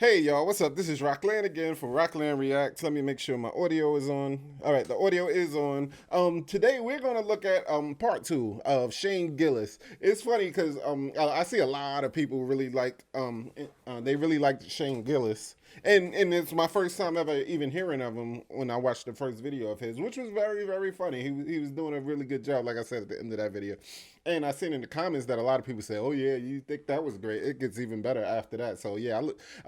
Hey y'all, what's up? This is Roklan again from Roklan Reacts. Let me make sure my audio is on. All right, the audio is on. Today we're gonna look at part 2 of Shane Gillis. It's funny because I see a lot of people really like they really like Shane Gillis, and it's my first time ever even hearing of him when I watched the first video of his, which was very funny. He was doing a really good job, like I said at the end of that video. And I seen in the comments that a lot of people say, "Oh yeah, you think that was great? It gets even better after that." So yeah, I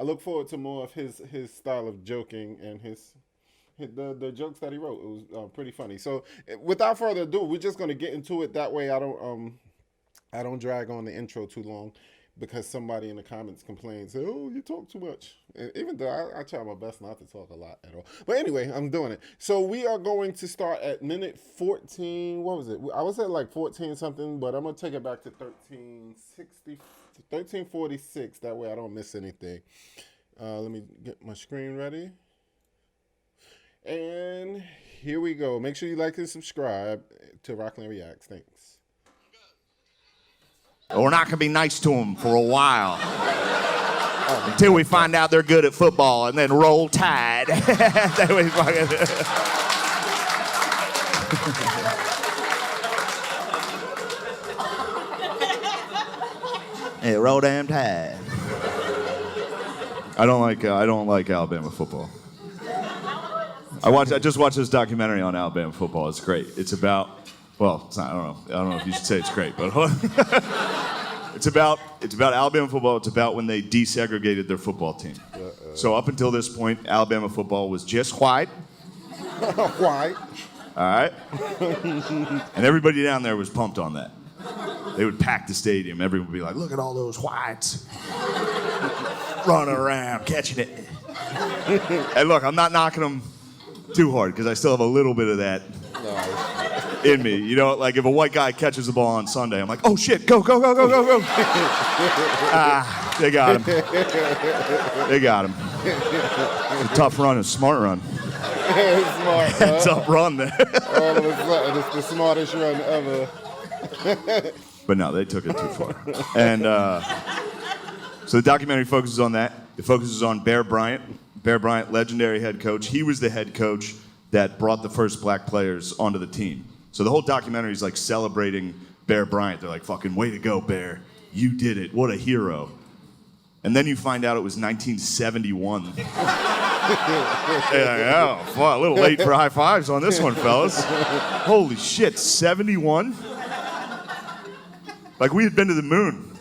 look forward to more of his style of joking and the jokes that he wrote. It was pretty funny. So without further ado, we're just gonna get into it. That way, I don't drag on the intro too long, because somebody in the comments complains, "Oh, you talk too much." And even though I try my best not to talk a lot at all. But anyway, I'm doing it. So we are going to start at minute 14. What was it? I was at like 14 something, but I'm going to take it back to 1346. That way I don't miss anything. Let me get my screen ready. And here we go. Make sure you like and subscribe to Roklan Reacts. Thanks. We're not going to be nice to them for a while. Until we find out they're good at football and then roll tide. Then we fucking... Hey, roll damn tide. I don't like Alabama football. I just watched this documentary on Alabama football. It's great. It's about, well, it's not, I don't know if you should say it's great, but it's about Alabama football. It's about when they desegregated their football team. So up until this point, Alabama football was just white. White. All right. And everybody down there was pumped on that. They would pack the stadium. Everyone would be like, "Look at all those whites running around, catching it." And look, I'm not knocking them too hard because I still have a little bit of that in me. You know, like if a white guy catches the ball on Sunday, I'm like, "Oh shit, go, go, go, go, go, go." They got him. They got him. It's a tough run, a smart run. Smart, huh? Tough run there. All of a sudden, it's the smartest run ever. But no, they took it too far. And so the documentary focuses on that. It focuses on Bear Bryant. Bear Bryant, legendary head coach. He was the head coach that brought the first black players onto the team. So the whole documentary is like celebrating Bear Bryant. They're like, "Fucking way to go, Bear. You did it. What a hero." And then you find out it was 1971. Like, oh, fuck, a little late for high fives on this one, fellas. Holy shit, 71? Like we had been to the moon.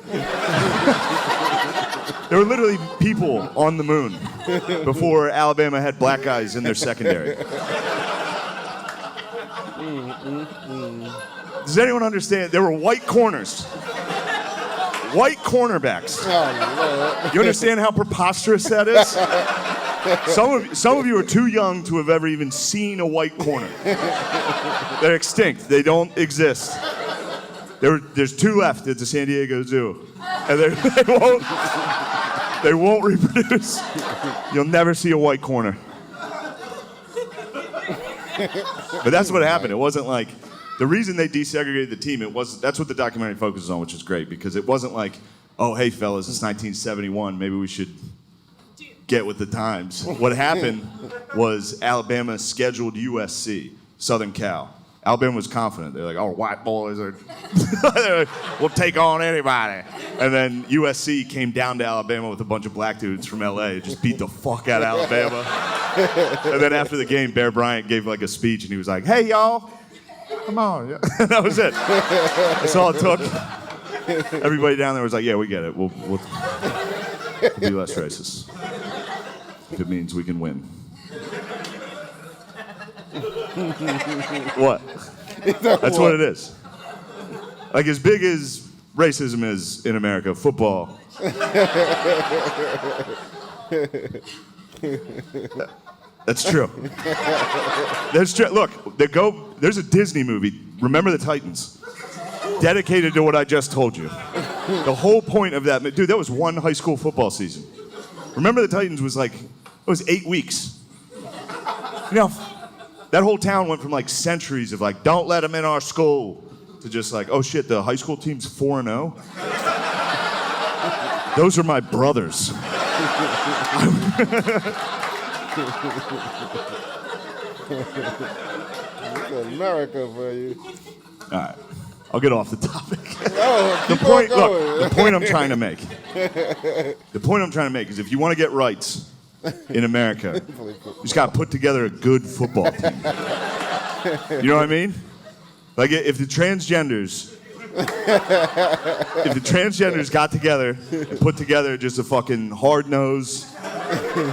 There were literally people on the moon before Alabama had black guys in their secondary. Does anyone understand? There were white corners. White cornerbacks. Oh, you understand how preposterous that is? Some of you are too young to have ever even seen a white corner. They're extinct. They don't exist. There's 2 left at the San Diego Zoo, and they won't reproduce. You'll never see a white corner. But that's what happened. It wasn't like the reason they desegregated the team. That's what the documentary focuses on, which is great because it wasn't like, "Oh, hey fellas, it's 1971. Maybe we should get with the times." What happened was Alabama scheduled USC, Southern Cal. Alabama was confident. They're like, "Oh, white boys are, we'll take on anybody." And then USC came down to Alabama with a bunch of black dudes from LA, just beat the fuck out of Alabama. And then after the game, Bear Bryant gave like a speech, and he was like, "Hey, y'all, come on." That was it. That's all it took. Everybody down there was like, "Yeah, we get it. We'll be less racist if it means we can win." What? That's what it is. Like as big as racism is in America, football. That's true. That's true. Look, there's a Disney movie, Remember the Titans, dedicated to what I just told you. The whole point of that, dude, that was one high school football season. Remember the Titans was like, it was 8 weeks. You know, that whole town went from like centuries of like, "Don't let them in our school," to just like, "Oh shit, the high school team's 4-0. Those are my brothers." It's America for you. All right. I'll get off the topic. Oh, The keep point, on going. look, the point I'm trying to make. The point I'm trying to make is if you want to get rights in America, you just got to put together a good football team. You know what I mean? Like if the transgenders got together and put together just a fucking hard nose,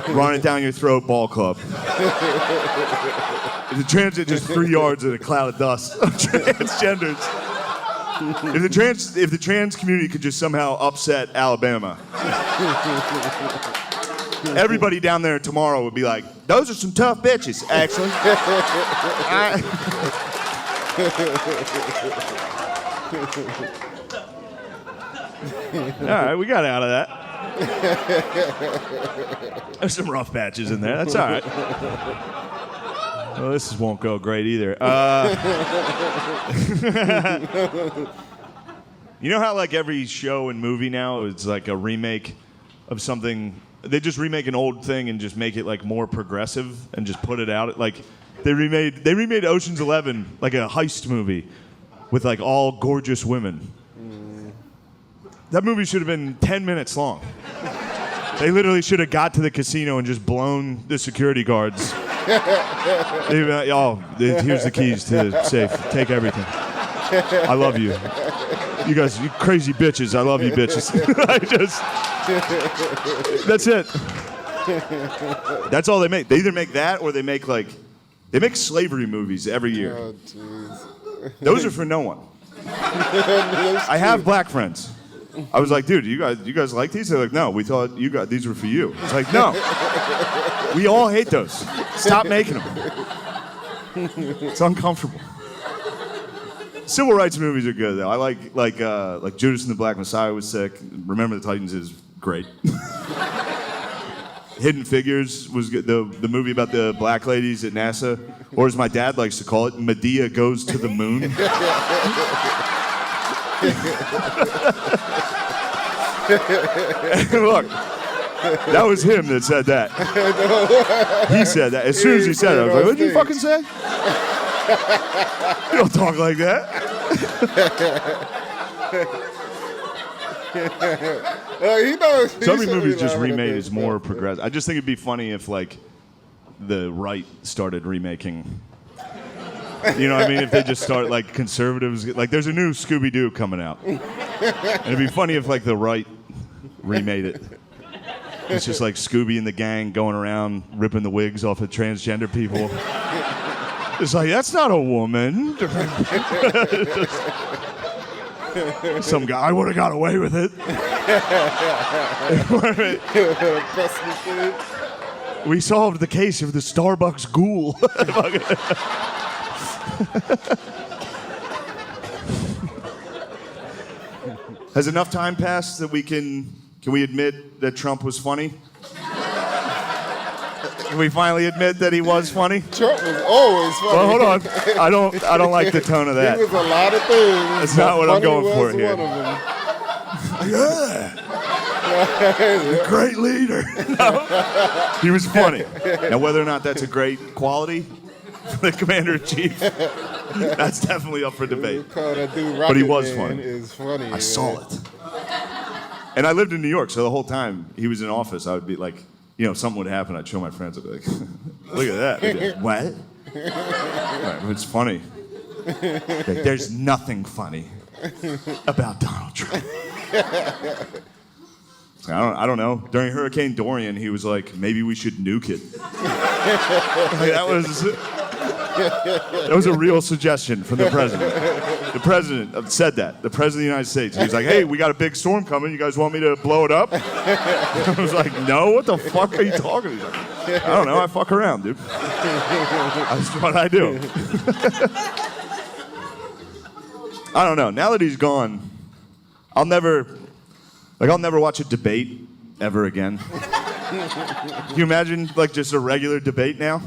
run it down your throat ball club. If the trans just 3 yards in a cloud of dust of transgenders. If the trans community could just somehow upset Alabama, everybody down there tomorrow would be like, those are some tough bitches, actually. All right, we got out of that. There's some rough patches in there. That's all right. Well, this won't go great either. You know how like every show and movie now is like a remake of something? They just remake an old thing and just make it like more progressive and just put it out. Like they remade Ocean's 11 like a heist movie with like all gorgeous women. That movie should have been 10 minutes long. They literally should have got to the casino and just blown the security guards. Here's the keys to the safe. Take everything. I love you. You guys, you crazy bitches. I love you bitches. That's it. That's all they make. They either make that or they make slavery movies every year. Oh, jeez. Those are for no one. I have black friends. I was like, dude, you guys like these? They're like, no, we thought these were for you. It's like, no. We all hate those. Stop making them. It's uncomfortable. Civil rights movies are good though. I like Judas and the Black Messiah was sick. Remember the Titans is great. Hidden Figures was good. The movie about the black ladies at NASA, or as my dad likes to call it, Medea Goes to the Moon. Look, that was him that said that. He said that. As soon as he said it, I was like, what did you fucking say? You don't talk like that. He knows. Some movies just remade is more progressive. I just think it'd be funny if like the right started remaking. You know what I mean? If they just start like conservatives, like there's a new Scooby Doo coming out. And it'd be funny if like the right remade it. It's just like Scooby and the gang going around ripping the wigs off of transgender people. It's like, that's not a woman. Some guy would have got away with it. We solved the case of the Starbucks ghoul. Has enough time passed that can we admit that Trump was funny? Can we finally admit that he was funny? Trump was always funny. Well, hold on. I don't like the tone of that. He was a lot of things. That's not what I'm going for here. One of them. Yeah. Great leader. No. He was funny. Now, whether or not that's a great quality for the commander-in-chief, that's definitely up for debate. But he was funny. Is funny. I saw it. And I lived in New York, so the whole time he was in office, I would be like, you know, something would happen, I'd show my friends, I'd be like, look at that. They'd be like, what? Right, it's funny. Like, there's nothing funny about Donald Trump. I don't know. During Hurricane Dorian, he was like, maybe we should nuke it. Like, that was a real suggestion from the president. The president said that. The president of the United States. He was like, hey, we got a big storm coming. You guys want me to blow it up? I was like, no, what the fuck are you talking about? I don't know. I fuck around, dude. That's what I do. I don't know. Now that he's gone, I'll never watch a debate ever again. Can you imagine, like, just a regular debate now?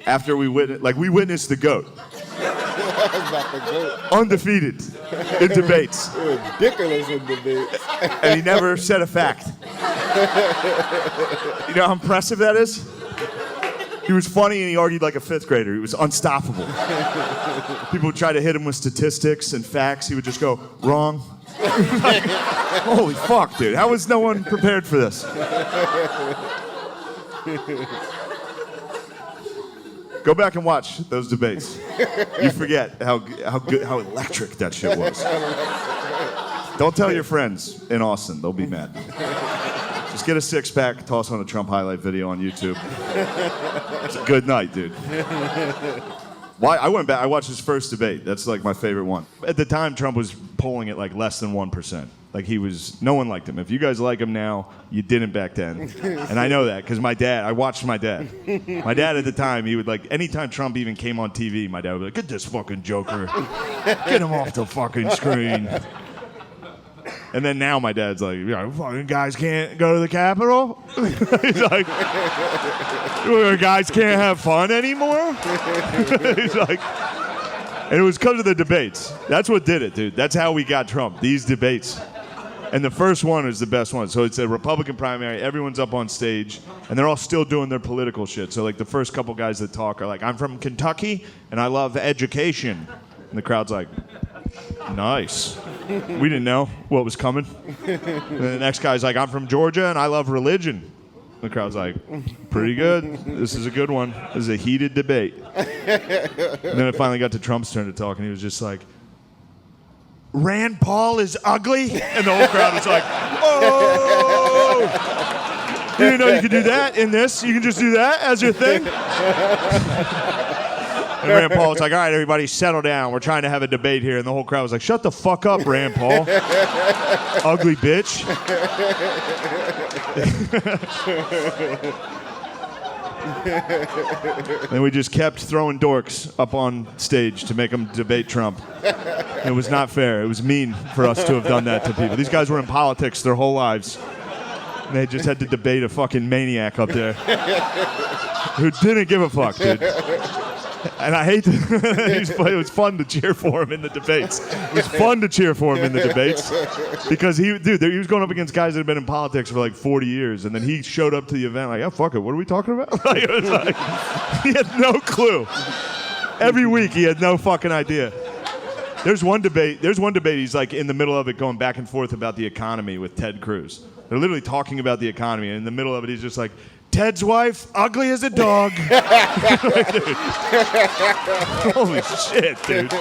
After we witnessed the GOAT. About the goat. Undefeated in debates. Ridiculous in debates. And he never said a fact. You know how impressive that is? He was funny and he argued like a fifth grader. He was unstoppable. People would try to hit him with statistics and facts. He would just go, wrong. Like, holy fuck, dude. How was no one prepared for this? Go back and watch those debates. You forget how good, how electric that shit was. Don't tell your friends in Austin. They'll be mad. Just get a six-pack, toss on a Trump highlight video on YouTube. It's a good night, dude. Why? I went back. I watched his first debate. That's like my favorite one. At the time, Trump was polling at like less than 1%. Like he was, no one liked him. If you guys like him now, you didn't back then. And I know that because my dad, I watched my dad. My dad at the time, he would like, anytime Trump even came on TV, my dad would be like, get this fucking joker. Get him off the fucking screen. And then now my dad's like, yeah, fucking guys can't go to the Capitol? He's like, guys can't have fun anymore? He's like, and it was because of the debates. That's what did it, dude. That's how we got Trump, these debates. And the first one is the best one. So it's a Republican primary. Everyone's up on stage, and they're all still doing their political shit. So like the first couple guys that talk are like, I'm from Kentucky, and I love education. And the crowd's like, nice. We didn't know what was coming. And the next guy's like, I'm from Georgia, and I love religion. The crowd's like, pretty good. This is a good one. This is a heated debate. And then it finally got to Trump's turn to talk, and he was just like, Rand Paul is ugly? And the whole crowd was like, oh! You didn't know you could do that in this? You can just do that as your thing? And Rand Paul was like, all right, everybody, settle down. We're trying to have a debate here. And the whole crowd was like, shut the fuck up, Rand Paul. Ugly bitch. And we just kept throwing dorks up on stage to make them debate Trump. It was not fair. It was mean for us to have done that to people. These guys were in politics their whole lives. And they just had to debate a fucking maniac up there who didn't give a fuck, dude. And I hate to, it was fun to cheer for him in the debates. It was fun to cheer for him in the debates because he was going up against guys that had been in politics for like 40 years, and then he showed up to the event like, oh, fuck it, what are we talking about? Like, it was like, he had no clue. Every week he had no fucking idea. There's one debate he's like in the middle of it going back and forth about the economy with Ted Cruz. They're literally talking about the economy, and in the middle of it he's just like, Ted's wife, ugly as a dog. Like, dude. Holy shit, dude.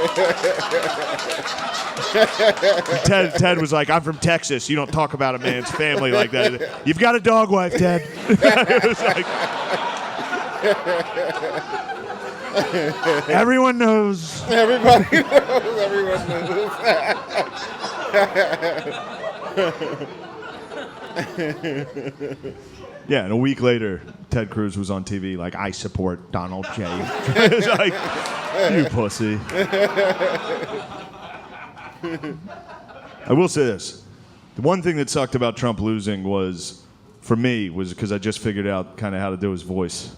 Ted was like, I'm from Texas. You don't talk about a man's family like that. You've got a dog wife, Ted. It was like, everyone knows. Everybody knows. Everyone knows. Yeah, and a week later, Ted Cruz was on TV like, I support Donald J. It's like, you pussy. I will say this. The one thing that sucked about Trump losing was, for me, was because I just figured out kind of how to do his voice.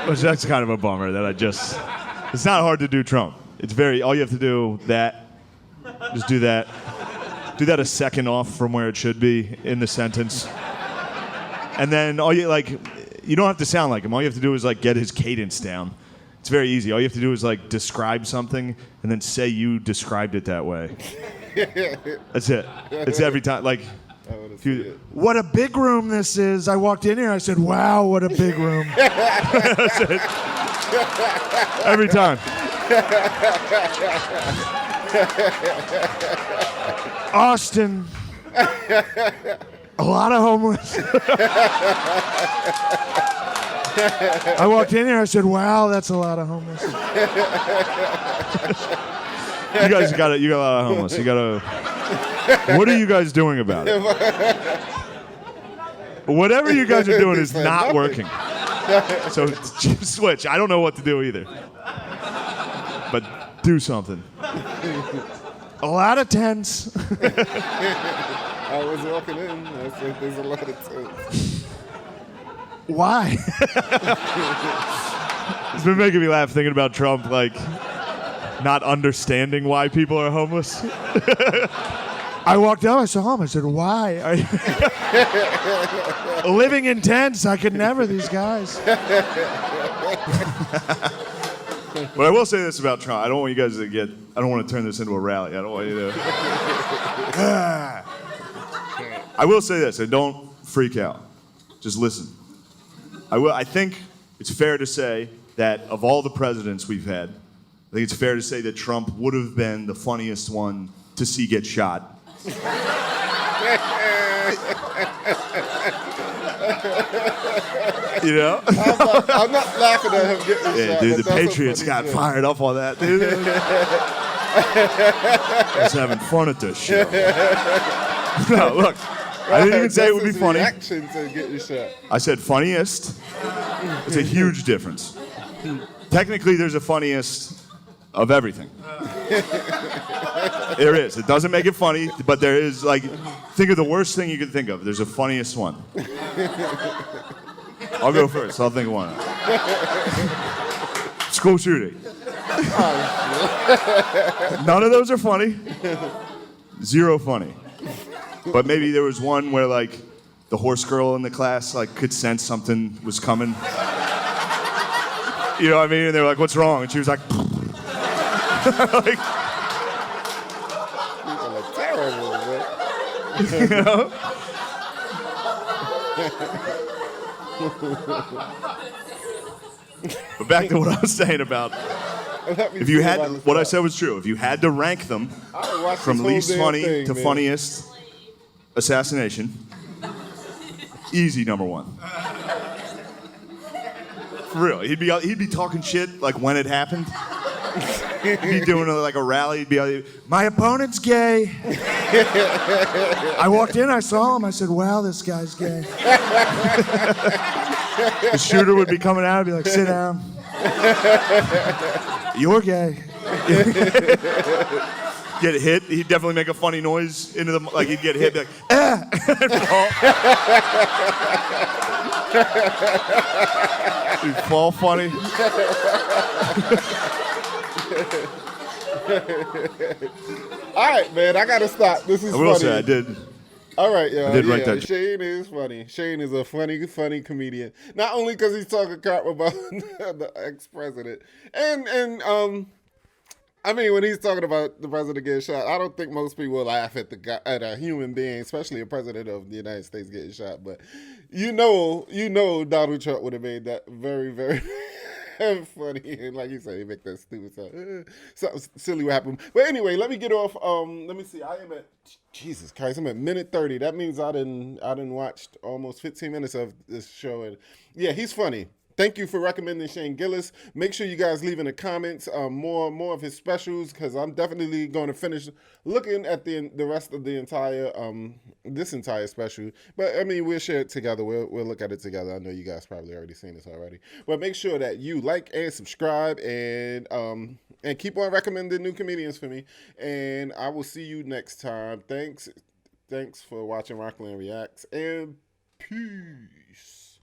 Which that's kind of a bummer that it's not hard to do Trump. It's all you have to do just do that. Do that a second off from where it should be in the sentence. And then you don't have to sound like him. All you have to do is like get his cadence down. It's very easy. All you have to do is like describe something and then say you described it that way. That's it. It's every time. Like, what a big room this is. I walked in here. I said, wow, what a big room. That's it. Every time. Austin. A lot of homeless. I walked in here, I said, wow, that's a lot of homeless. You guys got a lot of homeless. What are you guys doing about it? Whatever you guys are doing is not working. So just switch. I don't know what to do either. But do something. A lot of tents. I was walking in. I said, there's a lot of tents. Why? It's been making me laugh thinking about Trump. Like, not understanding why people are homeless. I walked out, I saw him, I said, why? Are you living in tents, I could never, these guys. But I will say this about Trump. I don't want you guys to I don't want to turn this into a rally. I don't want you to. I will say this, and don't freak out. Just listen. I think it's fair to say that of all the presidents we've had, I think it's fair to say that Trump would have been the funniest one to see get shot. You know? I'm not laughing at him getting shot. Dude, the Patriots got fired up on that, dude. Just having fun at this show. No, look, I didn't even say it would be funny. Reaction to getting shot. I said funniest. It's a huge difference. Technically, there's a funniest of everything. There is. It doesn't make it funny, but there is, like, think of the worst thing you can think of. There's a funniest one. I'll go first. I'll think of one. School shooting. None of those are funny. Zero funny. But maybe there was one where, like, the horse girl in the class, like, could sense something was coming. You know what I mean? And they were like, what's wrong? And she was like, like, Terrible, you know? But back to what I was saying about if you had what I said was true. If you had to rank them from least funny to funniest assassination, easy number one. For real, he'd be talking shit like when it happened. He'd be doing like a rally. He'd be like, my opponent's gay. I walked in, I saw him. I said, wow, this guy's gay. The shooter would be coming out and be like, sit down. You're gay. Get hit. He'd definitely make a funny noise into the, like he'd get hit, be like, ah. He'd fall funny. All right, man, I gotta stop. This is funny. I will say I did. All right, y'all. I did write that. Shane is funny. Shane is a funny comedian. Not only because he's talking crap about the ex-president, and I mean, when he's talking about the president getting shot, I don't think most people laugh at at a human being, especially a president of the United States getting shot. But you know, Donald Trump would have made that very, very funny. And like you said, he make that stupid sound. Something silly what happened. But anyway, let me get off. Let me see. I am at Jesus Christ. I'm at minute 30. That means I didn't watched almost 15 minutes of this show. And yeah, he's funny. Thank you for recommending Shane Gillis. Make sure you guys leave in the comments more of his specials, because I'm definitely going to finish looking at the rest of the entire this entire special. But I mean, we'll share it together. We'll look at it together. I know you guys probably already seen this already. But make sure that you like and subscribe, and keep on recommending new comedians for me. And I will see you next time. Thanks for watching Roklan Reacts, and peace.